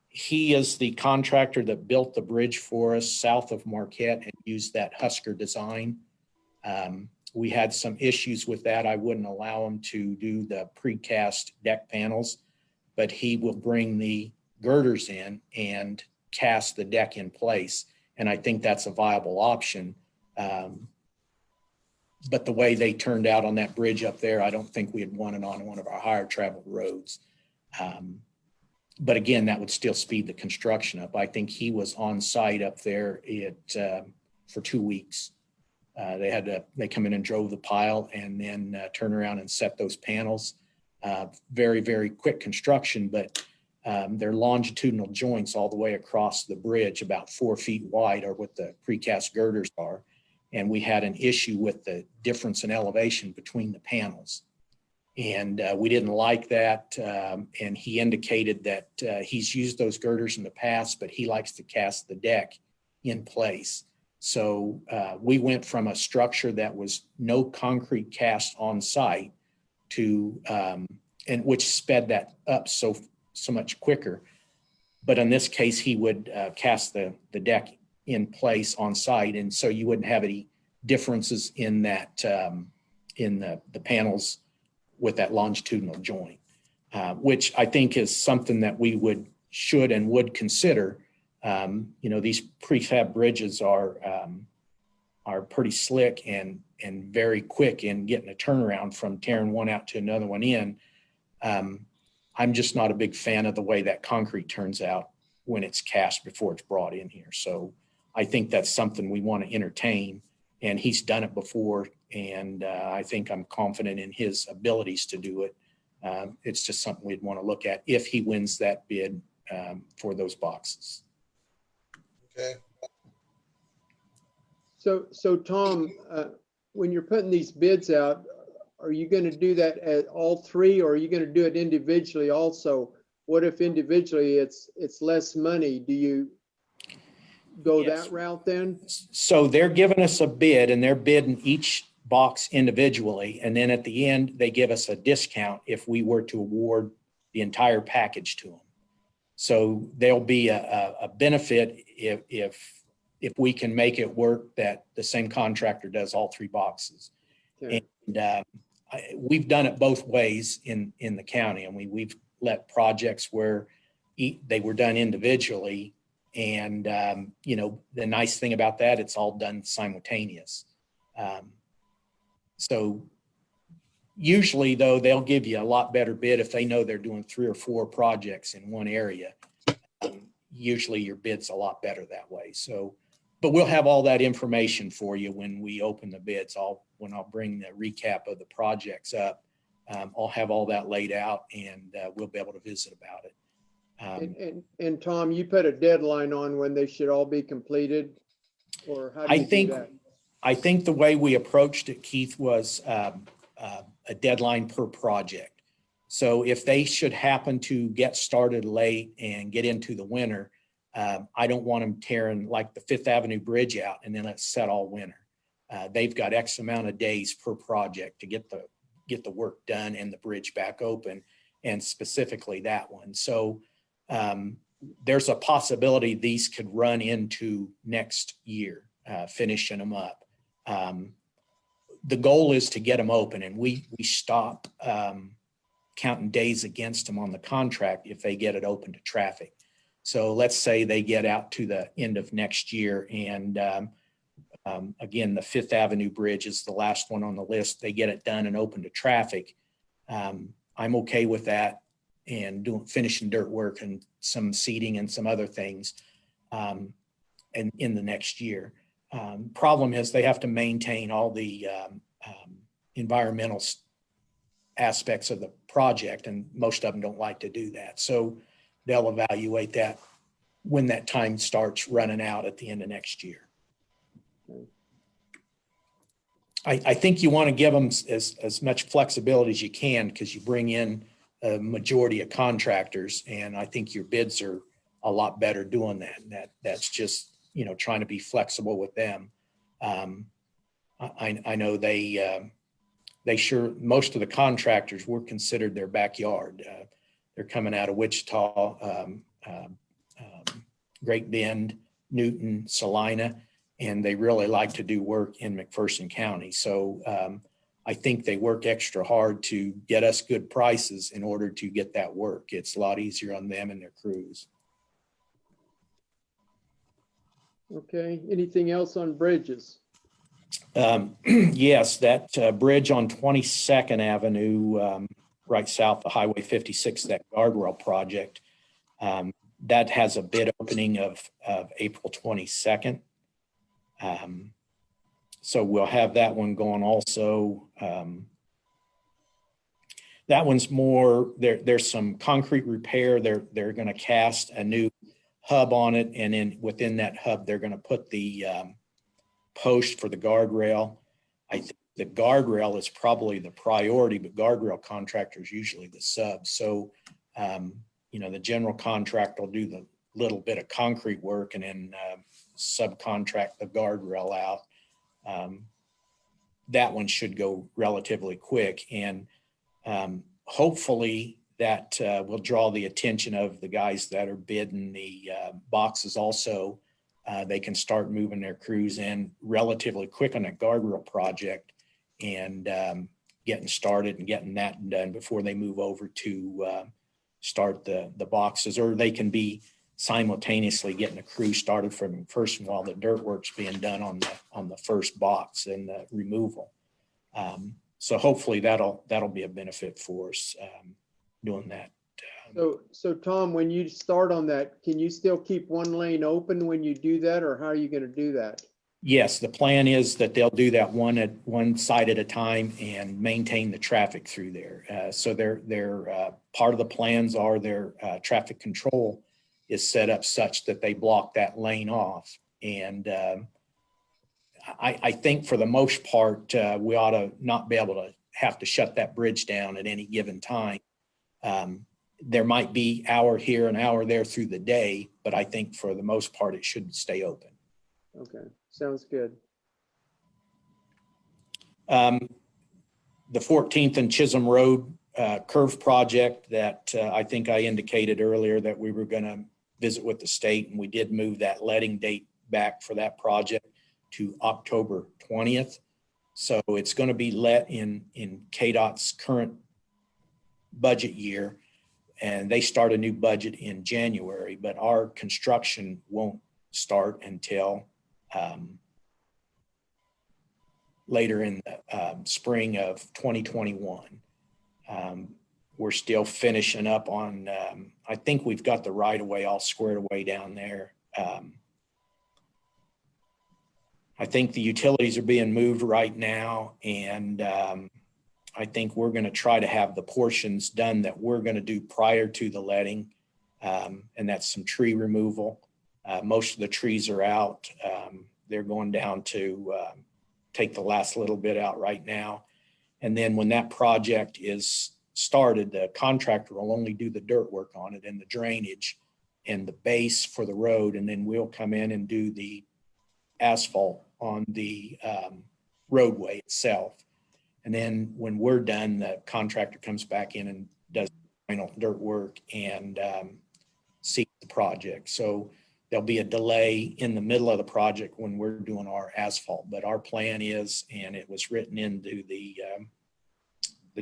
he is the contractor that built the bridge for us south of Marquette and used that Husker design. We had some issues with that. I wouldn't allow him to do the precast deck panels, but he will bring the girders in and cast the deck in place. And I think that's a viable option. But the way they turned out on that bridge up there, I don't think we'd want it on one of our higher traveled roads. But again, that would still speed the construction up. I think he was on site up there for 2 weeks. They come in and drove the pile and then turn around and set those panels. Very, very quick construction, but they're longitudinal joints all the way across the bridge, about 4 feet wide, or what the precast girders are. And we had an issue with the difference in elevation between the panels. And we didn't like that. And he indicated that he's used those girders in the past, but he likes to cast the deck in place. So we went from a structure that was no concrete cast on site to, and which sped that up so much quicker. But in this case, he would cast the deck in place on site. And so you wouldn't have any differences in that, in the panels with that longitudinal joint, which I think is something that we should and would consider. These prefab bridges are pretty slick and very quick in getting a turnaround from tearing one out to another one in. I'm just not a big fan of the way that concrete turns out when it's cast before it's brought in here. So I think that's something we want to entertain, and he's done it before. And I think I'm confident in his abilities to do it. It's just something we'd want to look at if he wins that bid for those boxes. Okay. So Tom, when you're putting these bids out, are you going to do that at all three, or are you going to do it individually also? What if individually it's less money? Do you go that route then? So they're giving us a bid, and they're bidding each box individually. And then at the end, they give us a discount if we were to award the entire package to them. So there'll be a benefit if we can make it work that the same contractor does all three boxes. Okay. And we've done it both ways in the county. And we've let projects where they were done individually. And, the nice thing about that, it's all done simultaneous. So usually, though, they'll give you a lot better bid if they know they're doing 3 or 4 projects in one area. Usually your bid's a lot better that way. So, but we'll have all that information for you when we open the bids. When I'll bring the recap of the projects up, I'll have all that laid out, and we'll be able to visit about it. And Tom, you put a deadline on when they should all be completed, or how do you do that? I think the way we approached it, Keith, was a deadline per project. So if they should happen to get started late and get into the winter, I don't want them tearing like the Fifth Avenue Bridge out and then it's set all winter. They've got X amount of days per project to get the work done and the bridge back open, and specifically that one. So there's a possibility these could run into next year, finishing them up. The goal is to get them open, and we stop counting days against them on the contract if they get it open to traffic. So let's say they get out to the end of next year and Again, the Fifth Avenue Bridge is the last one on the list. They get it done and open to traffic. I'm okay with that and finishing dirt work and some seeding and some other things and in the next year. Problem is they have to maintain all the environmental aspects of the project, and most of them don't like to do that. So they'll evaluate that when that time starts running out at the end of next year. I think you want to give them as much flexibility as you can, because you bring in a majority of contractors, and I think your bids are a lot better doing that. And that's just, trying to be flexible with them. I know they sure, most of the contractors were considered their backyard. They're coming out of Wichita, Great Bend, Newton, Salina, and they really like to do work in McPherson County. So I think they work extra hard to get us good prices in order to get that work. It's a lot easier on them and their crews. Okay, anything else on bridges? Yes, that bridge on 22nd Avenue, right south of Highway 56, that guardrail project, that has a bid opening of April 22nd. So we'll have that one going also. That one's more, there's some concrete repair. They're going to cast a new hub on it, and then within that hub, they're going to put the post for the guardrail. I think the guardrail is probably the priority, but guardrail contractors usually the sub. So, the general contractor will do the little bit of concrete work and then subcontract the guardrail out. That one should go relatively quick, and hopefully that will draw the attention of the guys that are bidding the boxes also. They can start moving their crews in relatively quick on that guardrail project and getting started and getting that done before they move over to start the boxes, or they can be simultaneously getting a crew started from first while the dirt work's being done on the first box and the removal. So hopefully that'll be a benefit for us doing that. So Tom, when you start on that, can you still keep one lane open when you do that, or how are you going to do that? Yes, the plan is that they'll do that one side at a time and maintain the traffic through there. So their part of the plans are their traffic control is set up such that they block that lane off. And I think for the most part, we ought to not be able to have to shut that bridge down at any given time. There might be hour here and hour there through the day, but I think for the most part, it should stay open. Okay, sounds good. The 14th and Chisholm Road curve project that I think I indicated earlier that we were going to visit with the state, and we did move that letting date back for that project to October 20th. So it's going to be let in KDOT's current budget year, and they start a new budget in January, but our construction won't start until later in the spring of 2021. We're still finishing up on, I think we've got the right of way all squared away down there. I think the utilities are being moved right now, and I think we're going to try to have the portions done that we're going to do prior to the letting, and that's some tree removal. Most of the trees are out. They're going down to take the last little bit out right now. And then when that project is started, the contractor will only do the dirt work on it and the drainage and the base for the road. And then we'll come in and do the asphalt on the roadway itself. And then when we're done, the contractor comes back in and does final dirt work and seeks the project. So there'll be a delay in the middle of the project when we're doing our asphalt, but our plan is, and it was written into the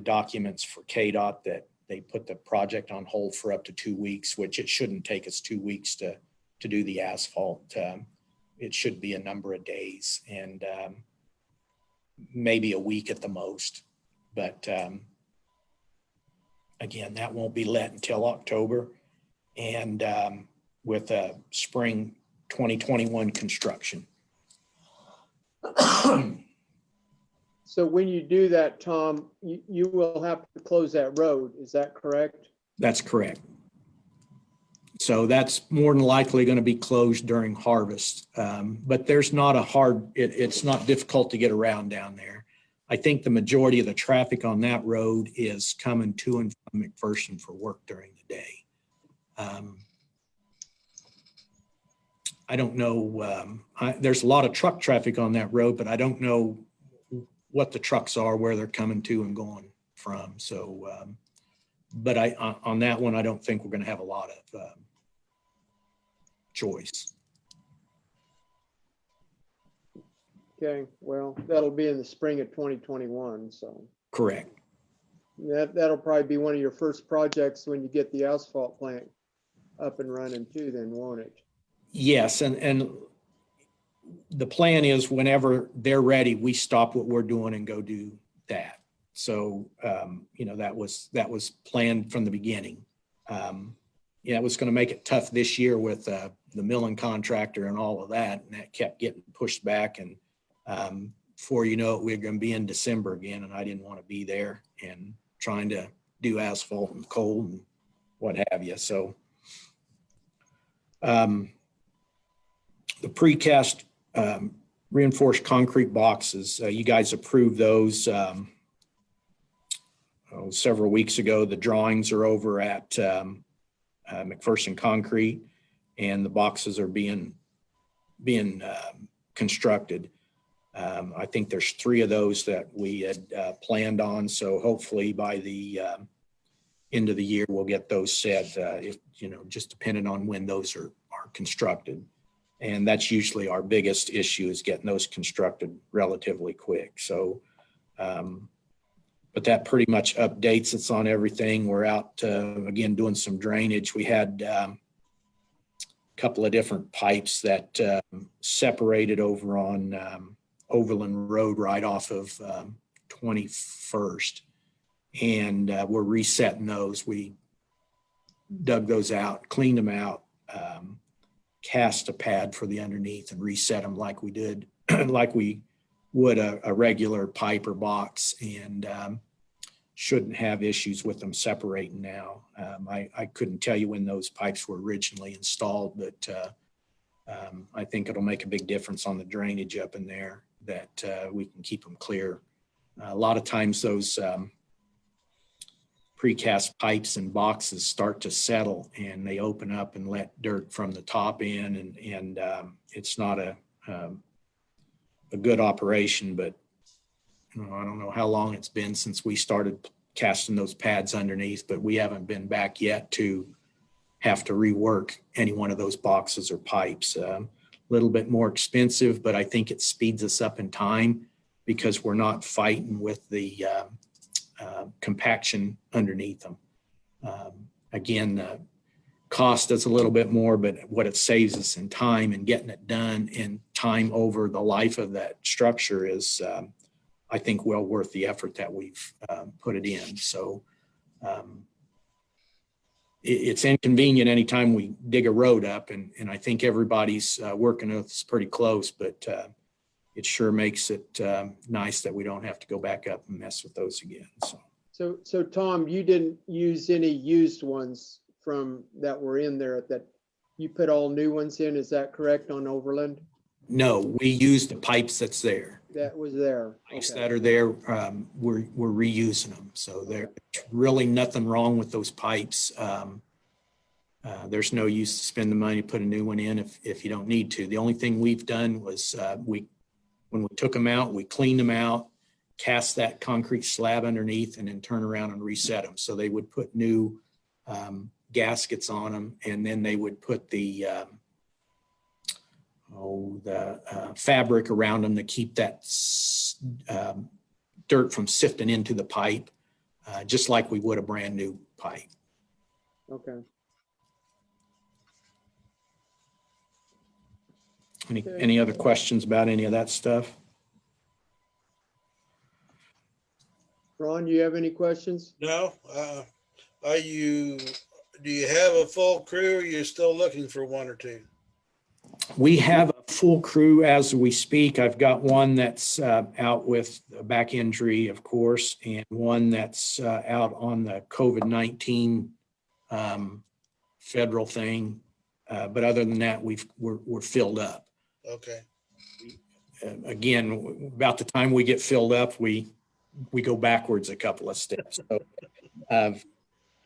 documents for KDOT, that they put the project on hold for up to 2 weeks, which it shouldn't take us 2 weeks to do the asphalt. it should be a number of days and maybe a week at the most. But again, that won't be let until October, and with spring 2021 construction. So when you do that, Tom, you will have to close that road. Is that correct? That's correct. So that's more than likely going to be closed during harvest. But there's not a hard, it's not difficult to get around down there. I think the majority of the traffic on that road is coming to and from McPherson for work during the day. I don't know, there's a lot of truck traffic on that road, but I don't know what the trucks are, where they're coming to and going from. So, but on that one, I don't think we're going to have a lot of choice. Okay, well, that'll be in the spring of 2021, so. Correct. That'll probably be one of your first projects when you get the asphalt plant up and running too, then, won't it? Yes, and the plan is whenever they're ready, we stop what we're doing and go do that. So, you know, that was planned from the beginning. Yeah, it was going to make it tough this year with the milling contractor and all of that, and that kept getting pushed back. And before you know it, we're going to be in December again, and I didn't want to be there and trying to do asphalt and cold and what have you. So the precast reinforced concrete boxes, you guys approved those several weeks ago. The drawings are over at McPherson Concrete, and the boxes are being constructed. I think there's 3 of those that we had planned on. So hopefully by the end of the year, we'll get those set, if, you know, just depending on when those are constructed. And that's usually our biggest issue, is getting those constructed relatively quick. So, but that pretty much updates us on everything. We're out, again, doing some drainage. We had a couple of different pipes that separated over on Overland Road right off of 21st. And we're resetting those. We dug those out, cleaned them out, cast a pad for the underneath and reset them like we did, like we would a regular pipe or box, and shouldn't have issues with them separating now. I couldn't tell you when those pipes were originally installed, but I think it'll make a big difference on the drainage up in there, that we can keep them clear. A lot of times those precast pipes and boxes start to settle and they open up and let dirt from the top in, and it's not a good operation. But you know, I don't know how long it's been since we started casting those pads underneath, but we haven't been back yet to have to rework any one of those boxes or pipes. A little bit more expensive, but I think it speeds us up in time because we're not fighting with the compaction underneath them. Again, cost us a little bit more, but what it saves us in time and getting it done in time over the life of that structure is, I think, well worth the effort that we've put it in. So it's inconvenient anytime we dig a road up, and I think everybody's working with us pretty close, but it sure makes it nice that we don't have to go back up and mess with those again. So Tom, you didn't use any used ones from that were in there, that you put all new ones in, is that correct, on Overland? No, we used the pipes that's there. That was there. Pipes Okay. that are there, we're reusing them. So there's really nothing wrong with those pipes. There's no use to spend the money to put a new one in if you don't need to. The only thing we've done was when we took them out, we cleaned them out, cast that concrete slab underneath, and then turn around and reset them. So they would put new gaskets on them, and then they would put the fabric around them to keep that dirt from sifting into the pipe, just like we would a brand new pipe. Okay. Any other questions about any of that stuff? Ron, you have any questions? No, do you have a full crew? Or you're still looking for one or two? We have a full crew as we speak. I've got one that's out with a back injury, of course, and one that's out on the COVID-19 federal thing. But other than that, we're filled up. Okay. Again, about the time we get filled up, we go backwards a couple of steps. So,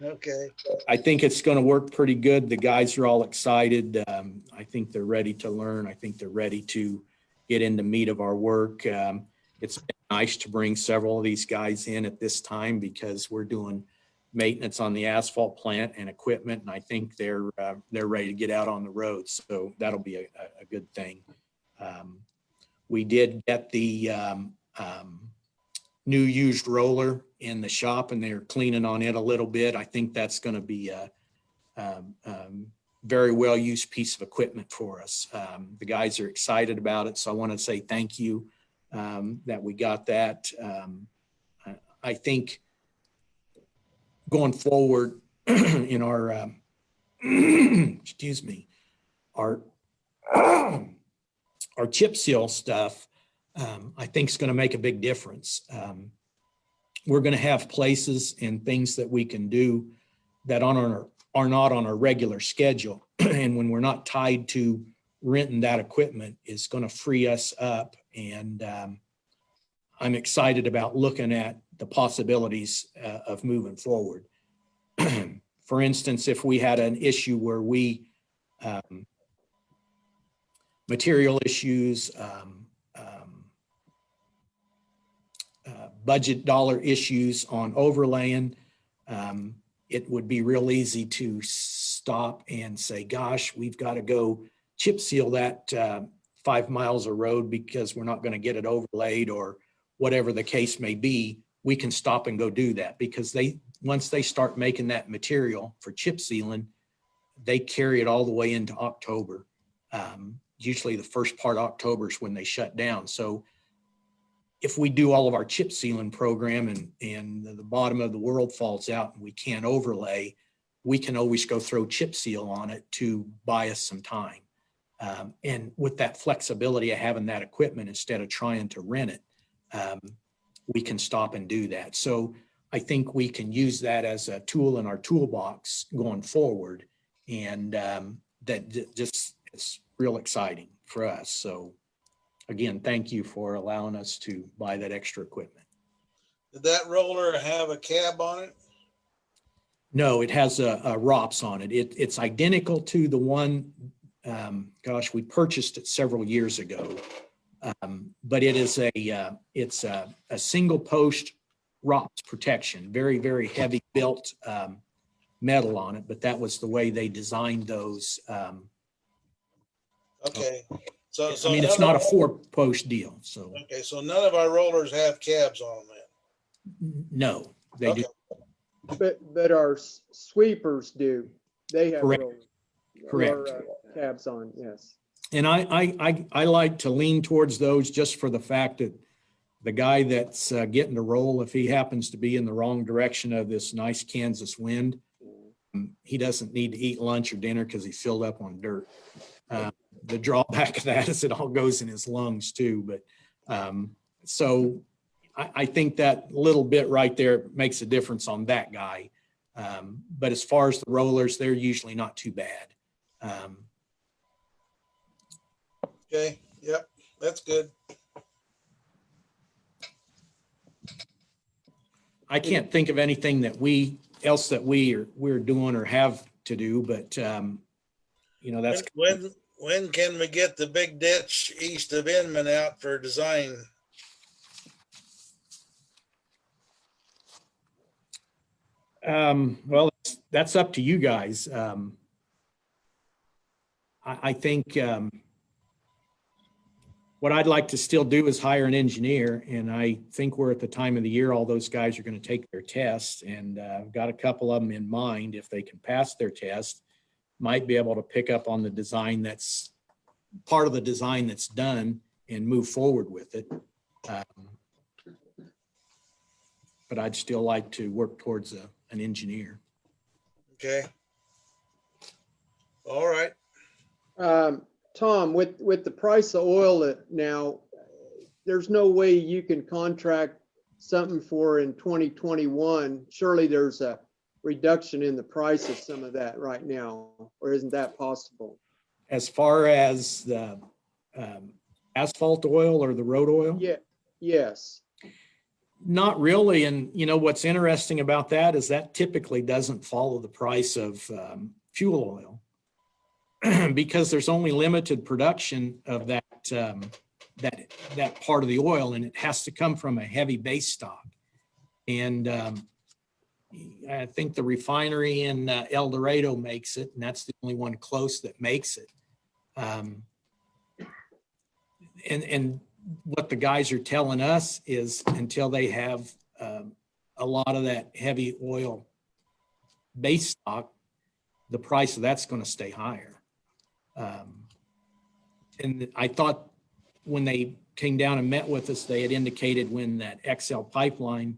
Okay. I think it's going to work pretty good. The guys are all excited. I think they're ready to learn. I think they're ready to get into meat of our work. It's been nice to bring several of these guys in at this time because we're doing maintenance on the asphalt plant and equipment, and I think they're ready to get out on the road. So that'll be a good thing. We did get the new used roller in the shop, and they're cleaning on it a little bit. I think that's going to be a very well used piece of equipment for us. The guys are excited about it, so I want to say thank you that we got that. I think going forward in our excuse me, our chip seal stuff, I think is going to make a big difference. We're going to have places and things that we can do that are not on our regular schedule. And when we're not tied to renting that equipment, is going to free us up. And I'm excited about looking at the possibilities of moving forward. For instance, if we had an issue where we material issues, budget dollar issues on overlaying, it would be real easy to stop and say, gosh, we've got to go chip seal that 5 miles of road because we're not going to get it overlaid, or whatever the case may be. We can stop and go do that because once they start making that material for chip sealing, they carry it all the way into October. Usually the first part of October is when they shut down. So if we do all of our chip sealing program and the bottom of the world falls out and we can't overlay, we can always go throw chip seal on it to buy us some time. And with that flexibility of having that equipment instead of trying to rent it, we can stop and do that. So I think we can use that as a tool in our toolbox going forward. And that just, it's real exciting for us. So again, thank you for allowing us to buy that extra equipment. Did that roller have a cab on it? No, it has a ROPS on it. It's identical to the one, gosh, we purchased it several years ago. But it is it's a single post ROPS protection, very, very heavy built metal on it, but that was the way they designed those. Okay. So I mean, it's not a 4-post deal, so. Okay, so none of our rollers have cabs on them then? No, they do. But our sweepers do. They have Correct. rollers. Correct. Or, cabs on, yes. And I like to lean towards those just for the fact that the guy that's getting to roll, if he happens to be in the wrong direction of this nice Kansas wind, he doesn't need to eat lunch or dinner because he's filled up on dirt. The drawback of that is it all goes in his lungs too. But so I think that little bit right there makes a difference on that guy. But as far as the rollers, they're usually not too bad. Okay, yep, that's good. I can't think of anything that we're doing or have to do, but that's When can we get the big ditch east of Inman out for design? well, that's up to you guys. I think what I'd like to still do is hire an engineer, and I think we're at the time of the year all those guys are going to take their tests, and I've got a couple of them in mind. If they can pass their test, might be able to pick up on the design that's part of the design that's done and move forward with it. But I'd still like to work towards an engineer. Okay. All right. Tom, with the price of oil now, there's no way you can contract something for in 2021. Surely there's a reduction in the price of some of that right now, or isn't that possible? As far as the asphalt oil or the road oil? Yeah, yes. Not really. And you know, what's interesting about that is that typically doesn't follow the price of fuel oil because there's only limited production of that part of the oil, and it has to come from a heavy base stock. And I think the refinery in El Dorado makes it, and that's the only one close that makes it. And what the guys are telling us is until they have a lot of that heavy oil base stock, the price of that's going to stay higher. And I thought when they came down and met with us, they had indicated when that XL pipeline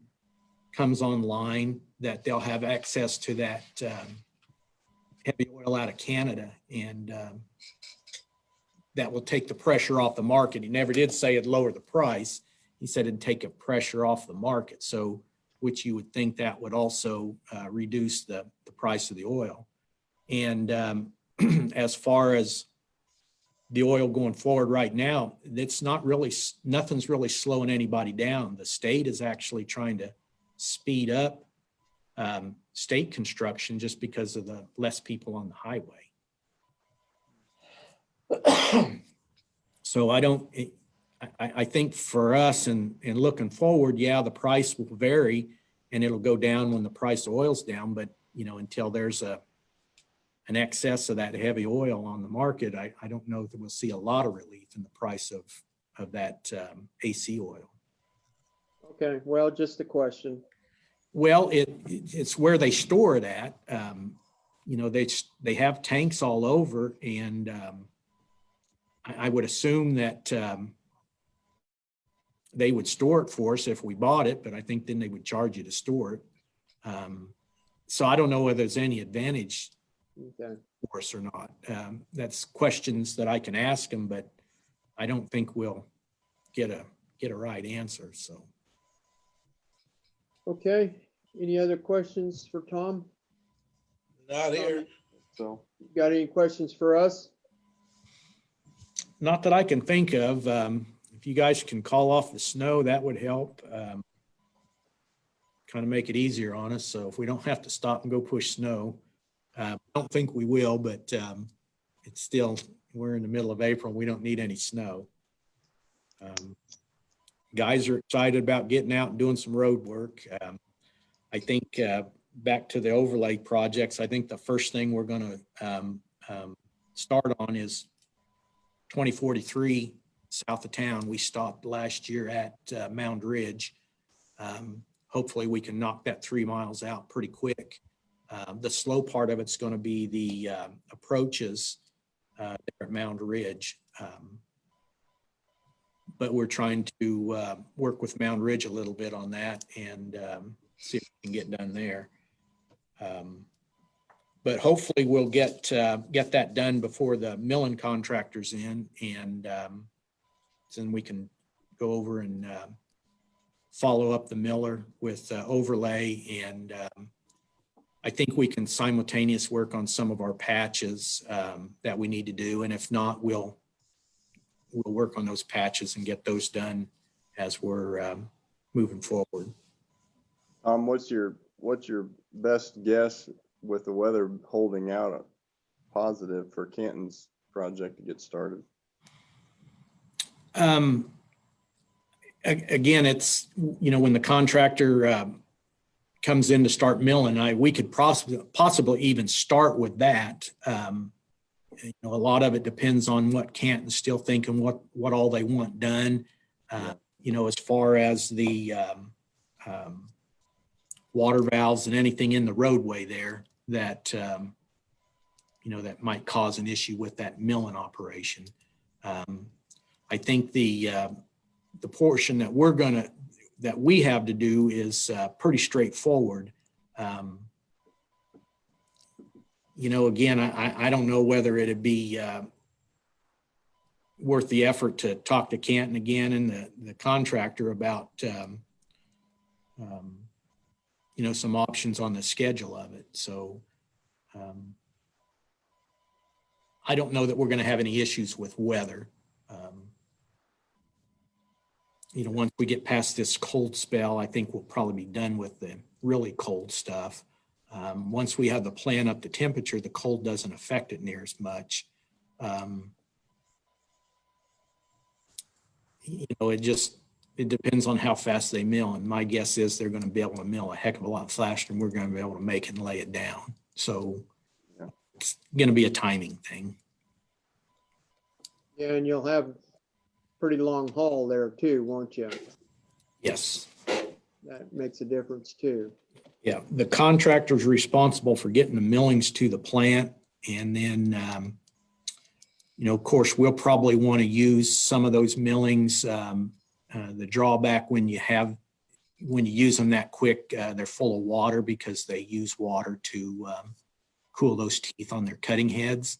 comes online that they'll have access to that heavy oil out of Canada, and that will take the pressure off the market. He never did say it'd lower the price. He said it'd take a pressure off the market. So, which you would think that would also reduce the price of the oil. And as far as the oil going forward right now, it's not really, nothing's really slowing anybody down. The state is actually trying to speed up state construction just because of the less people on the highway. So I think for us and looking forward, yeah, the price will vary and it'll go down when the price of oil's down. But, you know, until there's an excess of that heavy oil on the market, I don't know that we'll see a lot of relief in the price of that AC oil. Okay, well, just a question. Well, it's where they store it at. You know, they have tanks all over, and I would assume that they would store it for us if we bought it, but I think then they would charge you to store it. So I don't know whether there's any advantage for us or not. That's questions that I can ask them, but I don't think we'll get a right answer. So. Okay, any other questions for Tom? Not here. So, Got any questions for us? Not that I can think of. If you guys can call off the snow, that would help. Kind of make it easier on us. So if we don't have to stop and go push snow, I don't think we will, but it's still, we're in the middle of April. We don't need any snow. Guys are excited about getting out and doing some road work. I think back to the overlay projects, I think the first thing we're going to start on is 2043 south of town. We stopped last year at Mound Ridge. Hopefully we can knock that 3 miles out pretty quick. The slow part of it's going to be the approaches there at Mound Ridge. But we're trying to work with Mound Ridge a little bit on that and see if we can get done there. But hopefully we'll get that done before the milling contractor's in, and then we can go over and follow up the miller with overlay. And I think we can simultaneous work on some of our patches that we need to do. And if not, we'll work on those patches and get those done as we're moving forward. what's your best guess with the weather holding out positive for Canton's project to get started? Again, it's, you know, when the contractor comes in to start milling, we could possibly even start with that. You know, a lot of it depends on what Canton's still thinking, what all they want done. You know, as far as the water valves and anything in the roadway there that, you know, that might cause an issue with that milling operation. I think the portion that we have to do is pretty straightforward. Again, I don't know whether it'd be worth the effort to talk to Canton again and the contractor about, some options on the schedule of it. So I don't know that we're going to have any issues with weather. Once we get past this cold spell, I think we'll probably be done with the really cold stuff. Once we have the plant up to temperature, the cold doesn't affect it near as much. It depends on how fast they mill. And my guess is they're going to be able to mill a heck of a lot faster than we're going to be able to make it and lay it down. So it's going to be a timing thing. Yeah, and you'll have pretty long haul there too, won't you? Yes. That makes a difference too. Yeah, the contractor's responsible for getting the millings to the plant. And then, of course, we'll probably want to use some of those millings. The drawback when you use them that quick, they're full of water because they use water to cool those teeth on their cutting heads.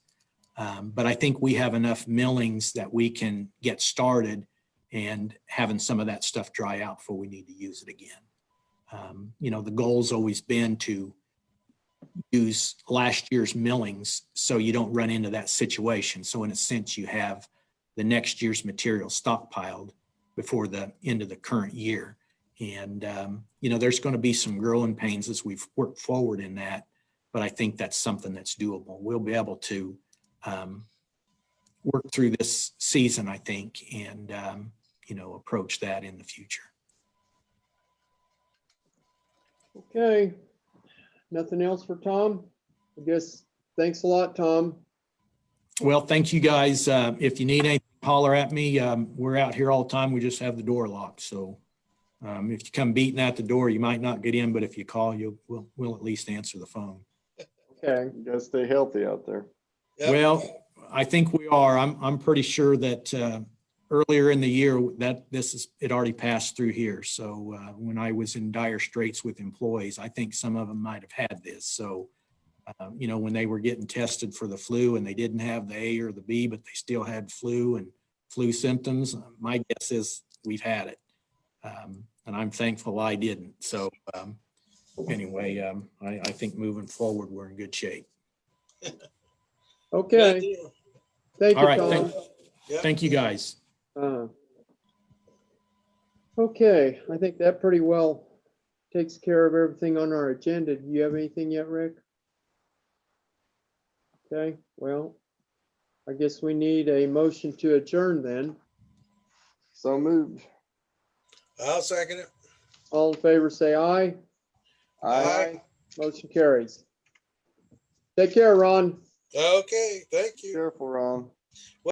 But I think we have enough millings that we can get started and having some of that stuff dry out before we need to use it again. The goal's always been to use last year's millings so you don't run into that situation. So in a sense, you have the next year's material stockpiled before the end of the current year. And, there's going to be some growing pains as we've worked forward in that, but I think that's something that's doable. We'll be able to work through this season, I think, and, approach that in the future. Okay. Nothing else for Tom? I guess, thanks a lot, Tom. Well, thank you guys. If you need anything, holler at me. We're out here all the time. We just have the door locked. So if you come beating at the door, you might not get in, but if you call, we'll at least answer the phone. Okay. You guys stay healthy out there. Yep. Well, I think we are. I'm pretty sure that earlier in the year that it already passed through here. So when I was in dire straits with employees, I think some of them might have had this. So when they were getting tested for the flu and they didn't have the A or the B, but they still had flu and flu symptoms, my guess is we've had it. And I'm thankful I didn't. So anyway, I think moving forward, we're in good shape. Okay. Good deal. Thank All you, right. Tom. Thank you, guys. Okay, I think that pretty well takes care of everything on our agenda. Do you have anything yet, Rick? Okay, well, I guess we need a motion to adjourn then. So moved. I'll second it. All in favor, say aye. Aye. Motion carries. Take care, Ron. Okay, thank you. Careful, Ron.